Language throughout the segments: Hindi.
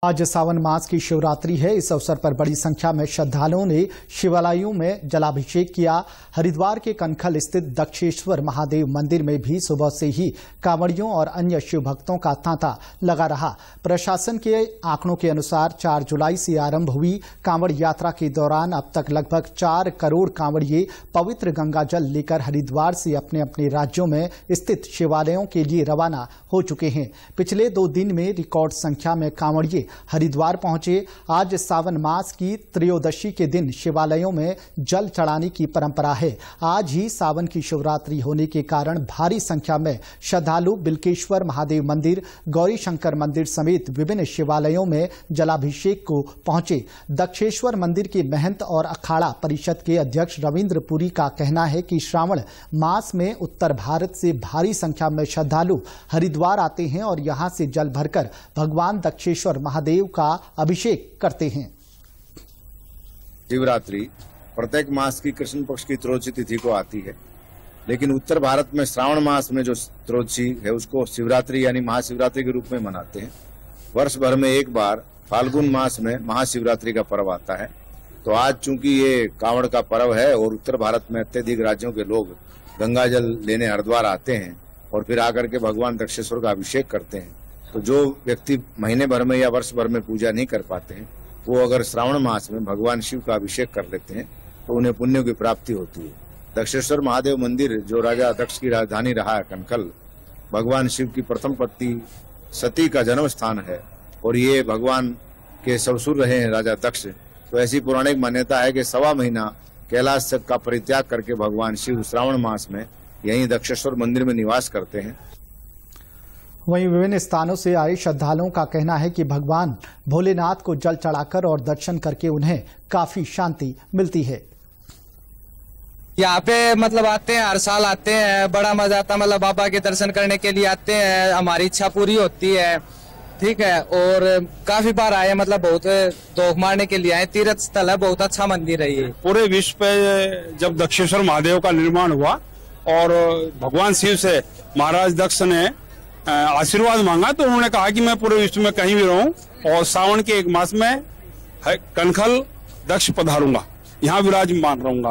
आज सावन मास की शिवरात्रि है। इस अवसर पर बड़ी संख्या में श्रद्धालुओं ने शिवालयों में जलाभिषेक किया। हरिद्वार के कनखल स्थित दक्षेश्वर महादेव मंदिर में भी सुबह से ही कांवड़ियों और अन्य शिव भक्तों का तांता लगा रहा। प्रशासन के आंकड़ों के अनुसार 4 जुलाई से आरंभ हुई कांवड़ यात्रा के दौरान अब तक लगभग 4 करोड़ कांवड़िये पवित्र गंगा जल लेकर हरिद्वार से अपने अपने राज्यों में स्थित शिवालयों के लिए रवाना हो चुके हैं। पिछले 2 दिन में रिकॉर्ड संख्या में कांवड़िये हरिद्वार पहुंचे। आज सावन मास की त्रयोदशी के दिन शिवालयों में जल चढ़ाने की परंपरा है। आज ही सावन की शिवरात्रि होने के कारण भारी संख्या में श्रद्धालु बिल्केश्वर महादेव मंदिर, गौरी शंकर मंदिर समेत विभिन्न शिवालयों में जलाभिषेक को पहुंचे। दक्षेश्वर मंदिर के महंत और अखाड़ा परिषद के अध्यक्ष रविंद्र पुरी का कहना है कि श्रावण मास में उत्तर भारत से भारी संख्या में श्रद्धालु हरिद्वार आते हैं और यहां से जल भरकर भगवान दक्षेश्वर महादेव का अभिषेक करते हैं। शिवरात्रि प्रत्येक मास की कृष्ण पक्ष की त्रयोदशी तिथि को आती है, लेकिन उत्तर भारत में श्रावण मास में जो त्रयोदशी है उसको शिवरात्रि यानी महाशिवरात्रि के रूप में मनाते हैं। वर्ष भर में एक बार फाल्गुन मास में महाशिवरात्रि का पर्व आता है। तो आज चूंकि ये कांवड़ का पर्व है और उत्तर भारत में अत्यधिक राज्यों के लोग गंगा जल लेने हरिद्वार आते हैं और फिर आकर के भगवान दक्षेश्वर का अभिषेक करते हैं, तो जो व्यक्ति महीने भर में या वर्ष भर में पूजा नहीं कर पाते हैं वो अगर श्रावण मास में भगवान शिव का अभिषेक कर लेते हैं तो उन्हें पुण्य की प्राप्ति होती है। दक्षेश्वर महादेव मंदिर जो राजा दक्ष की राजधानी रहा है कनखल, भगवान शिव की प्रथम पत्नी सती का जन्म स्थान है और ये भगवान के ससुर रहे हैं राजा दक्ष। तो ऐसी पौराणिक मान्यता है कि 1.25 महीना कैलाश का परित्याग करके भगवान शिव श्रावण मास में यहीं दक्षेश्वर मंदिर में निवास करते हैं। वहीं विभिन्न स्थानों से आए श्रद्धालुओं का कहना है कि भगवान भोलेनाथ को जल चढ़ाकर और दर्शन करके उन्हें काफी शांति मिलती है। यहाँ पे मतलब आते हैं, हर साल आते हैं, बड़ा मजा आता है। मतलब बाबा के दर्शन करने के लिए आते हैं, हमारी इच्छा पूरी होती है। ठीक है, और काफी बार आए, मतलब बहुत दोख मारने के लिए आए। तीर्थ स्थल है, बहुत अच्छा मंदिर है ये। पूरे विश्व पे जब दक्षेश्वर महादेव का निर्माण हुआ और भगवान शिव से महाराज दक्ष ने आशीर्वाद मांगा तो उन्होंने कहा कि मैं पूरे विश्व में कहीं भी रहूं और सावन के 1 मास में कनखल दक्ष पधारूंगा, यहाँ विराजमान रहूंगा।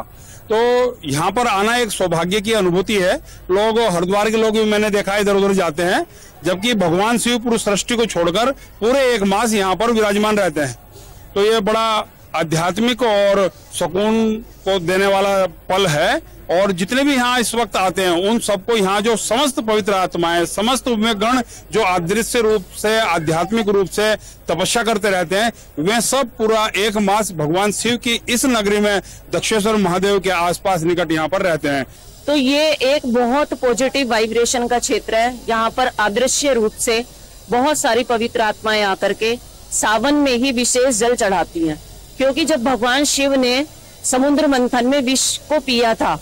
तो यहाँ पर आना एक सौभाग्य की अनुभूति है। लोग हरिद्वार के लोग भी मैंने देखा इधर उधर जाते हैं, जबकि भगवान शिव पूरी सृष्टि को छोड़कर पूरे 1 मास यहाँ पर विराजमान रहते हैं। तो ये बड़ा आध्यात्मिक और सुकून को देने वाला पल है। और जितने भी यहाँ इस वक्त आते हैं उन सबको यहाँ जो समस्त पवित्र आत्माएं, समस्त गण जो अदृश्य रूप से आध्यात्मिक रूप से तपस्या करते रहते हैं, वे सब पूरा 1 मास भगवान शिव की इस नगरी में दक्षेश्वर महादेव के आसपास निकट यहाँ पर रहते हैं। तो ये एक बहुत पॉजिटिव वाइब्रेशन का क्षेत्र है। यहाँ पर अदृश्य रूप से बहुत सारी पवित्र आत्माएं आकर के सावन में ही विशेष जल चढ़ाती हैं, क्योंकि जब भगवान शिव ने समुद्र मंथन में विष को पिया था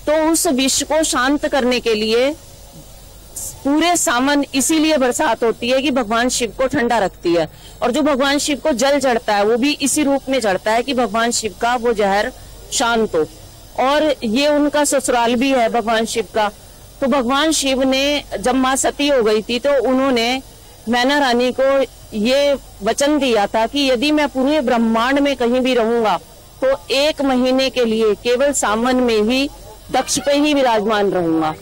तो उस विष को शांत करने के लिए पूरे सावन इसीलिए बरसात होती है कि भगवान शिव को ठंडा रखती है। और जो भगवान शिव को जल चढ़ता है वो भी इसी रूप में चढ़ता है कि भगवान शिव का वो जहर शांत हो। और ये उनका ससुराल भी है भगवान शिव का। तो भगवान शिव ने जब माँ सती हो गई थी तो उन्होंने मैना रानी को ये वचन दिया था कि यदि मैं पूरे ब्रह्मांड में कहीं भी रहूंगा तो 1 महीने के लिए केवल सावन में ही दक्ष पे ही विराजमान रहूंगा।